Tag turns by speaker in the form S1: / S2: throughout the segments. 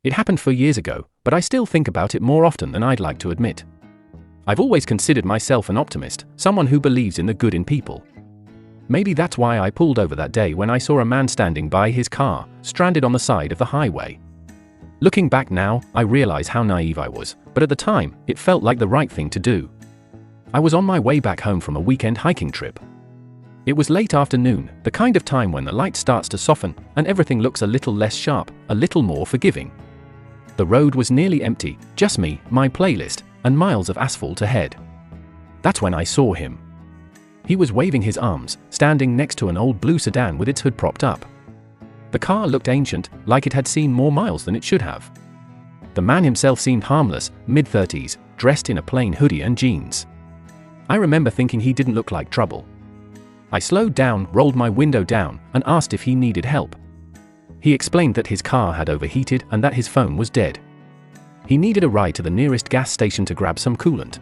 S1: It happened 4 years ago, but I still think about it more often than I'd like to admit. I've always considered myself an optimist, someone who believes in the good in people. Maybe that's why I pulled over that day when I saw a man standing by his car, stranded on the side of the highway. Looking back now, I realize how naive I was, but at the time, it felt like the right thing to do. I was on my way back home from a weekend hiking trip. It was late afternoon, the kind of time when the light starts to soften and everything looks a little less sharp, a little more forgiving. The road was nearly empty, just me, my playlist, and miles of asphalt ahead. That's when I saw him. He was waving his arms, standing next to an old blue sedan with its hood propped up. The car looked ancient, like it had seen more miles than it should have. The man himself seemed harmless, mid-30s, dressed in a plain hoodie and jeans. I remember thinking he didn't look like trouble. I slowed down, rolled my window down, and asked if he needed help. He explained that his car had overheated and that his phone was dead. He needed a ride to the nearest gas station to grab some coolant.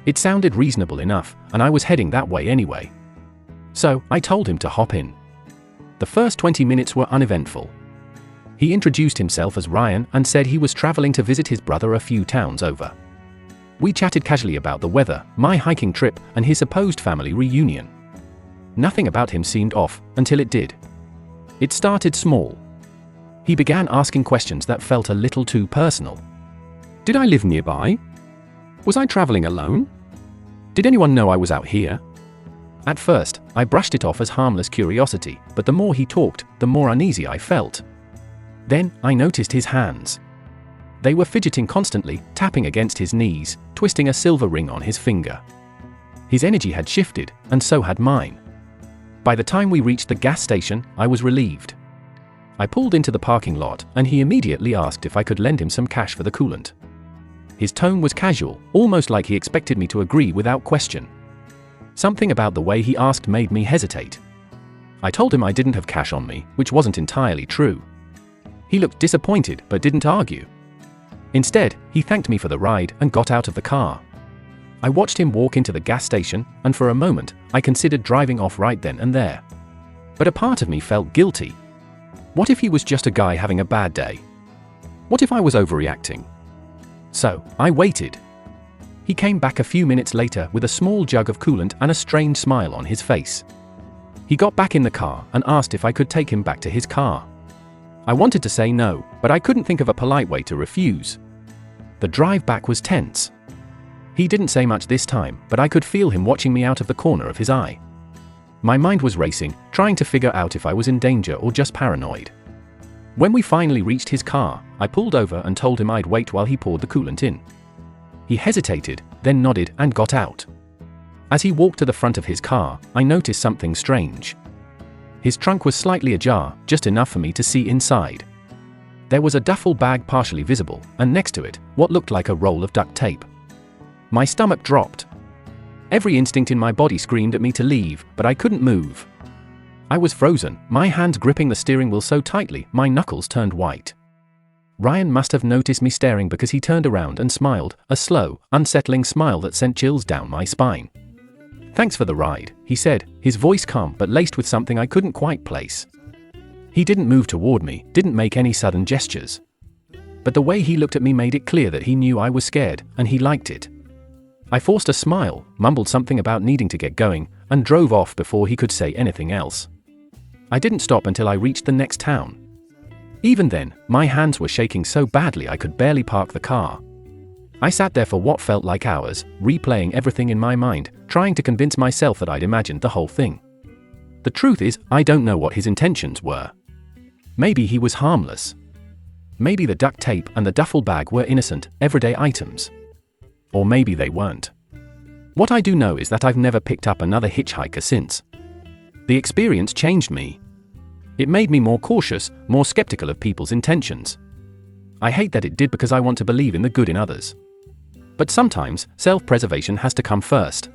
S1: It sounded reasonable enough, and I was heading that way anyway. So, I told him to hop in. The first 20 minutes were uneventful. He introduced himself as Ryan and said he was traveling to visit his brother a few towns over. We chatted casually about the weather, my hiking trip, and his supposed family reunion. Nothing about him seemed off, until it did. It started small. He began asking questions that felt a little too personal. Did I live nearby? Was I traveling alone? Did anyone know I was out here? At first, I brushed it off as harmless curiosity, but the more he talked, the more uneasy I felt. Then, I noticed his hands. They were fidgeting constantly, tapping against his knees, twisting a silver ring on his finger. His energy had shifted, and so had mine. By the time we reached the gas station, I was relieved. I pulled into the parking lot, and he immediately asked if I could lend him some cash for the coolant. His tone was casual, almost like he expected me to agree without question. Something about the way he asked made me hesitate. I told him I didn't have cash on me, which wasn't entirely true. He looked disappointed but didn't argue. Instead, he thanked me for the ride and got out of the car. I watched him walk into the gas station, and for a moment, I considered driving off right then and there. But a part of me felt guilty. What if he was just a guy having a bad day? What if I was overreacting? So, I waited. He came back a few minutes later with a small jug of coolant and a strange smile on his face. He got back in the car and asked if I could take him back to his car. I wanted to say no, but I couldn't think of a polite way to refuse. The drive back was tense. He didn't say much this time, but I could feel him watching me out of the corner of his eye. My mind was racing, trying to figure out if I was in danger or just paranoid. When we finally reached his car, I pulled over and told him I'd wait while he poured the coolant in. He hesitated, then nodded and got out. As he walked to the front of his car, I noticed something strange. His trunk was slightly ajar, just enough for me to see inside. There was a duffel bag partially visible, and next to it, what looked like a roll of duct tape. My stomach dropped. Every instinct in my body screamed at me to leave, but I couldn't move. I was frozen, my hands gripping the steering wheel so tightly, my knuckles turned white. Ryan must have noticed me staring because he turned around and smiled, a slow, unsettling smile that sent chills down my spine. "Thanks for the ride," he said, his voice calm but laced with something I couldn't quite place. He didn't move toward me, didn't make any sudden gestures. But the way he looked at me made it clear that he knew I was scared, and he liked it. I forced a smile, mumbled something about needing to get going, and drove off before he could say anything else. I didn't stop until I reached the next town. Even then, my hands were shaking so badly I could barely park the car. I sat there for what felt like hours, replaying everything in my mind, trying to convince myself that I'd imagined the whole thing. The truth is, I don't know what his intentions were. Maybe he was harmless. Maybe the duct tape and the duffel bag were innocent, everyday items. Or maybe they weren't. What I do know is that I've never picked up another hitchhiker since. The experience changed me. It made me more cautious, more skeptical of people's intentions. I hate that it did because I want to believe in the good in others. But sometimes, self-preservation has to come first.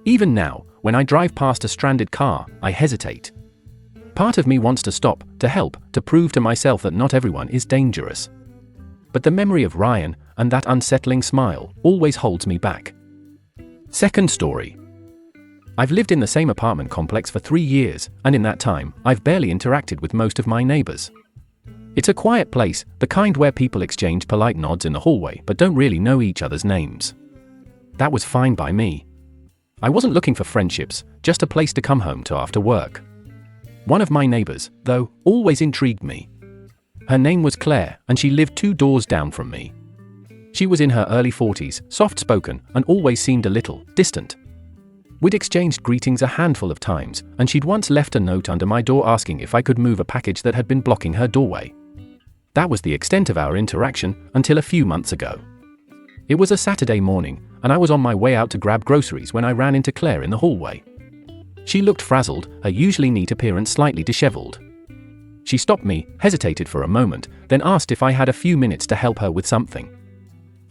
S1: Even now, when I drive past a stranded car, I hesitate. Part of me wants to stop, to help, to prove to myself that not everyone is dangerous. But the memory of Ryan, and that unsettling smile, always holds me back. Second story. I've lived in the same apartment complex for 3 years, and in that time, I've barely interacted with most of my neighbors. It's a quiet place, the kind where people exchange polite nods in the hallway but don't really know each other's names. That was fine by me. I wasn't looking for friendships, just a place to come home to after work. One of my neighbors, though, always intrigued me. Her name was Claire, and she lived 2 doors down from me. She was in her early 40s, soft-spoken, and always seemed a little distant. We'd exchanged greetings a handful of times, and she'd once left a note under my door asking if I could move a package that had been blocking her doorway. That was the extent of our interaction until a few months ago. It was a Saturday morning, and I was on my way out to grab groceries when I ran into Claire in the hallway. She looked frazzled, her usually neat appearance slightly disheveled. She stopped me, hesitated for a moment, then asked if I had a few minutes to help her with something.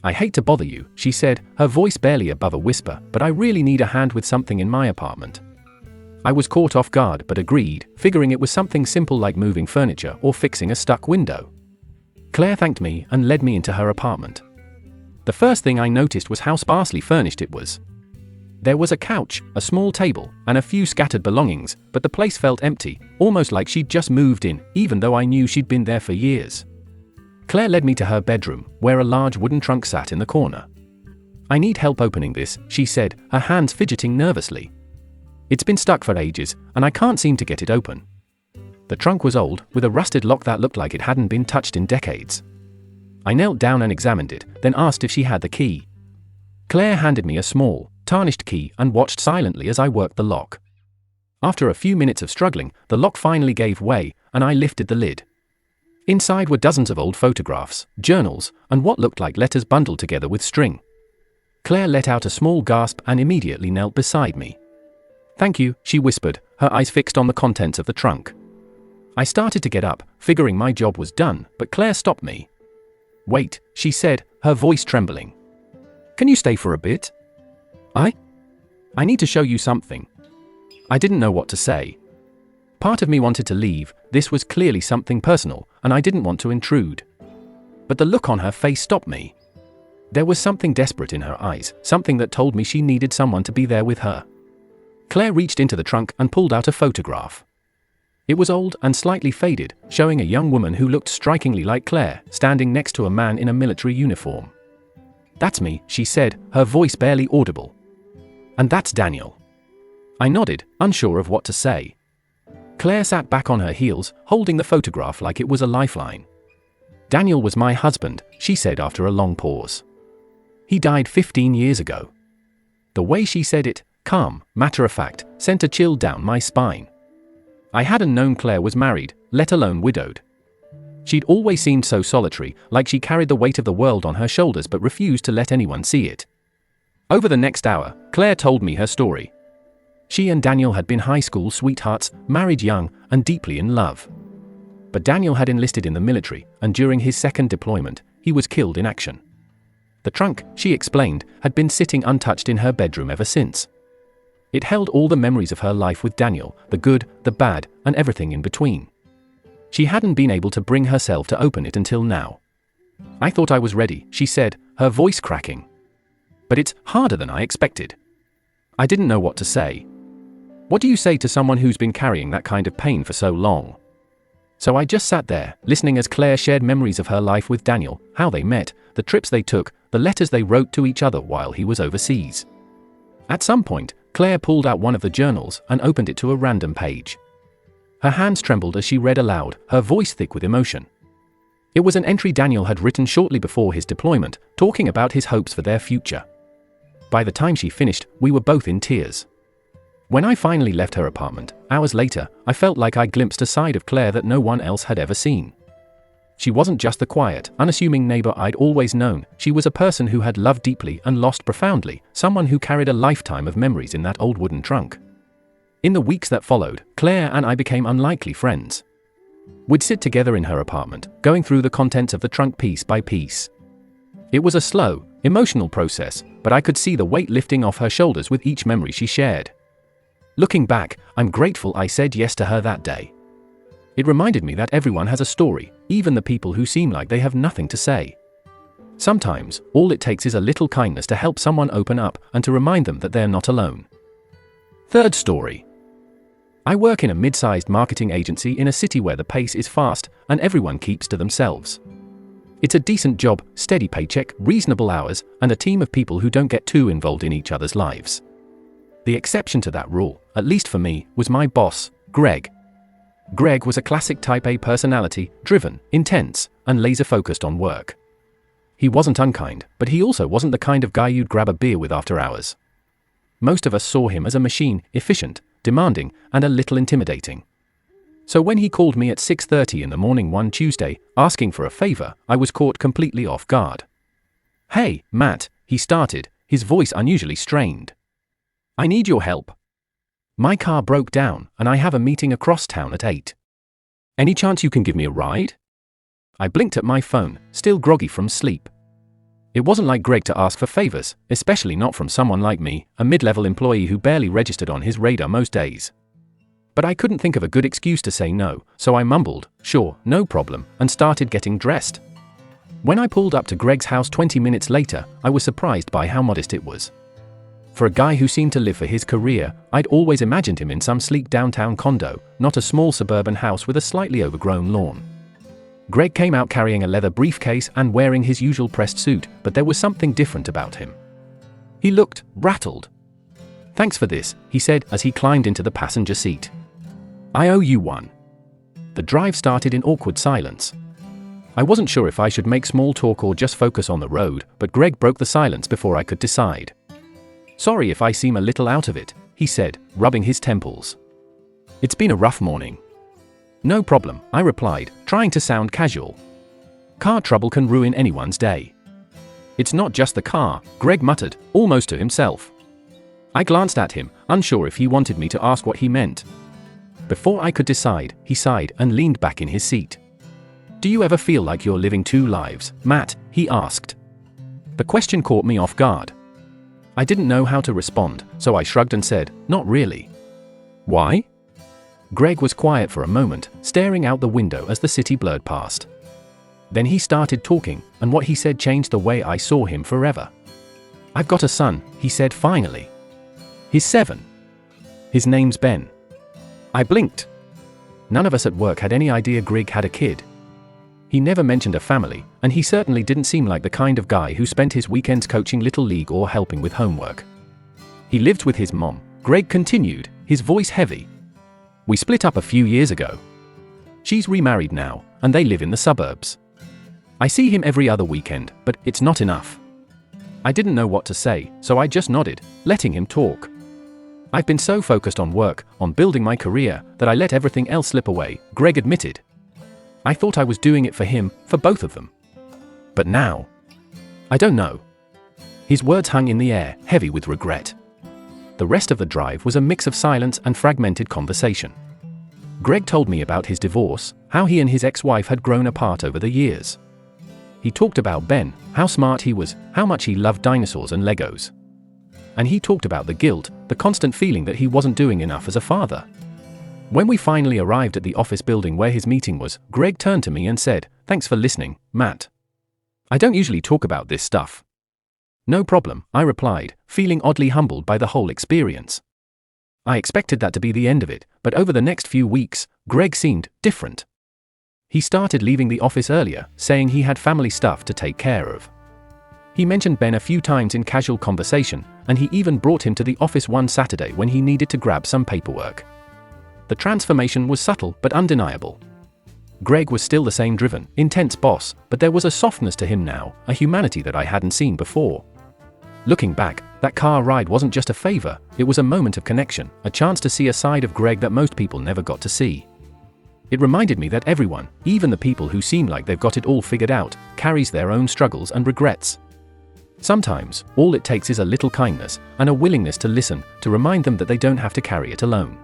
S1: "I hate to bother you," she said, her voice barely above a whisper, "but I really need a hand with something in my apartment." I was caught off guard but agreed, figuring it was something simple like moving furniture or fixing a stuck window. Claire thanked me and led me into her apartment. The first thing I noticed was how sparsely furnished it was. There was a couch, a small table, and a few scattered belongings, but the place felt empty, almost like she'd just moved in, even though I knew she'd been there for years. Claire led me to her bedroom, where a large wooden trunk sat in the corner. "I need help opening this," she said, her hands fidgeting nervously. "It's been stuck for ages, and I can't seem to get it open." The trunk was old, with a rusted lock that looked like it hadn't been touched in decades. I knelt down and examined it, then asked if she had the key. Claire handed me a small, tarnished key and watched silently as I worked the lock. After a few minutes of struggling, the lock finally gave way, and I lifted the lid. Inside were dozens of old photographs, journals, and what looked like letters bundled together with string. Claire let out a small gasp and immediately knelt beside me. "Thank you," she whispered, her eyes fixed on the contents of the trunk. I started to get up, figuring my job was done, but Claire stopped me. "Wait," she said, her voice trembling. "Can you stay for a bit?" I need to show you something." I didn't know what to say. Part of me wanted to leave, this was clearly something personal, and I didn't want to intrude. But the look on her face stopped me. There was something desperate in her eyes, something that told me she needed someone to be there with her. Claire reached into the trunk and pulled out a photograph. It was old and slightly faded, showing a young woman who looked strikingly like Claire, standing next to a man in a military uniform. "That's me," she said, her voice barely audible. "And that's Daniel." I nodded, unsure of what to say. Claire sat back on her heels, holding the photograph like it was a lifeline. "Daniel was my husband," she said after a long pause. "He died 15 years ago." The way she said it, calm, matter-of-fact, sent a chill down my spine. I hadn't known Claire was married, let alone widowed. She'd always seemed so solitary, like she carried the weight of the world on her shoulders but refused to let anyone see it. Over the next hour, Claire told me her story. She and Daniel had been high school sweethearts, married young, and deeply in love. But Daniel had enlisted in the military, and during his second deployment, he was killed in action. The trunk, she explained, had been sitting untouched in her bedroom ever since. It held all the memories of her life with Daniel, the good, the bad, and everything in between. She hadn't been able to bring herself to open it until now. "I thought I was ready," she said, her voice cracking. "But it's harder than I expected." I didn't know what to say. What do you say to someone who's been carrying that kind of pain for so long? So I just sat there, listening as Claire shared memories of her life with Daniel, how they met, the trips they took, the letters they wrote to each other while he was overseas. At some point, Claire pulled out one of the journals and opened it to a random page. Her hands trembled as she read aloud, her voice thick with emotion. It was an entry Daniel had written shortly before his deployment, talking about his hopes for their future. By the time she finished, we were both in tears. When I finally left her apartment, hours later, I felt like I glimpsed a side of Claire that no one else had ever seen. She wasn't just the quiet, unassuming neighbor I'd always known, she was a person who had loved deeply and lost profoundly, someone who carried a lifetime of memories in that old wooden trunk. In the weeks that followed, Claire and I became unlikely friends. We'd sit together in her apartment, going through the contents of the trunk piece by piece. It was a slow, emotional process, but I could see the weight lifting off her shoulders with each memory she shared. Looking back, I'm grateful I said yes to her that day. It reminded me that everyone has a story, even the people who seem like they have nothing to say. Sometimes, all it takes is a little kindness to help someone open up and to remind them that they're not alone. Third story. I work in a mid-sized marketing agency in a city where the pace is fast and everyone keeps to themselves. It's a decent job, steady paycheck, reasonable hours, and a team of people who don't get too involved in each other's lives. The exception to that rule, at least for me, was my boss, Greg. Greg was a classic Type A personality, driven, intense, and laser-focused on work. He wasn't unkind, but he also wasn't the kind of guy you'd grab a beer with after hours. Most of us saw him as a machine, efficient, demanding, and a little intimidating. So when he called me at 6:30 in the morning one Tuesday, asking for a favor, I was caught completely off guard. "Hey, Matt," he started, his voice unusually strained. "I need your help. My car broke down, and I have a meeting across town at 8. Any chance you can give me a ride?" I blinked at my phone, still groggy from sleep. It wasn't like Greg to ask for favors, especially not from someone like me, a mid-level employee who barely registered on his radar most days. But I couldn't think of a good excuse to say no, so I mumbled, "Sure, no problem," and started getting dressed. When I pulled up to Greg's house 20 minutes later, I was surprised by how modest it was. For a guy who seemed to live for his career, I'd always imagined him in some sleek downtown condo, not a small suburban house with a slightly overgrown lawn. Greg came out carrying a leather briefcase and wearing his usual pressed suit, but there was something different about him. He looked rattled. "Thanks for this," he said as he climbed into the passenger seat. "I owe you one." The drive started in awkward silence. I wasn't sure if I should make small talk or just focus on the road, but Greg broke the silence before I could decide. "Sorry if I seem a little out of it," he said, rubbing his temples. "It's been a rough morning." "No problem," I replied, trying to sound casual. Car trouble can ruin anyone's day. "It's not just the car," Greg muttered, almost to himself. I glanced at him, unsure if he wanted me to ask what he meant. Before I could decide, he sighed and leaned back in his seat. "Do you ever feel like you're living two lives, Matt?" he asked. The question caught me off guard. I didn't know how to respond, so I shrugged and said, "Not really." "Why?" Greg was quiet for a moment, staring out the window as the city blurred past. Then he started talking, and what he said changed the way I saw him forever. "I've got a son," he said finally. "He's 7. His name's Ben." I blinked. None of us at work had any idea Greg had a kid. He never mentioned a family, and he certainly didn't seem like the kind of guy who spent his weekends coaching Little League or helping with homework. "He lived with his mom," Greg continued, his voice heavy. "We split up a few years ago. She's remarried now, and they live in the suburbs. I see him every other weekend, but it's not enough." I didn't know what to say, so I just nodded, letting him talk. "I've been so focused on work, on building my career, that I let everything else slip away," Greg admitted. "I thought I was doing it for him, for both of them. But now, I don't know." His words hung in the air, heavy with regret. The rest of the drive was a mix of silence and fragmented conversation. Greg told me about his divorce, how he and his ex-wife had grown apart over the years. He talked about Ben, how smart he was, how much he loved dinosaurs and Legos. And he talked about the guilt, the constant feeling that he wasn't doing enough as a father. When we finally arrived at the office building where his meeting was, Greg turned to me and said, "Thanks for listening, Matt. I don't usually talk about this stuff." "No problem," I replied, feeling oddly humbled by the whole experience. I expected that to be the end of it, but over the next few weeks, Greg seemed different. He started leaving the office earlier, saying he had family stuff to take care of. He mentioned Ben a few times in casual conversation, and he even brought him to the office one Saturday when he needed to grab some paperwork. The transformation was subtle but undeniable. Greg was still the same driven, intense boss, but there was a softness to him now, a humanity that I hadn't seen before. Looking back, that car ride wasn't just a favor, it was a moment of connection, a chance to see a side of Greg that most people never got to see. It reminded me that everyone, even the people who seem like they've got it all figured out, carries their own struggles and regrets. Sometimes, all it takes is a little kindness and a willingness to listen, to remind them that they don't have to carry it alone.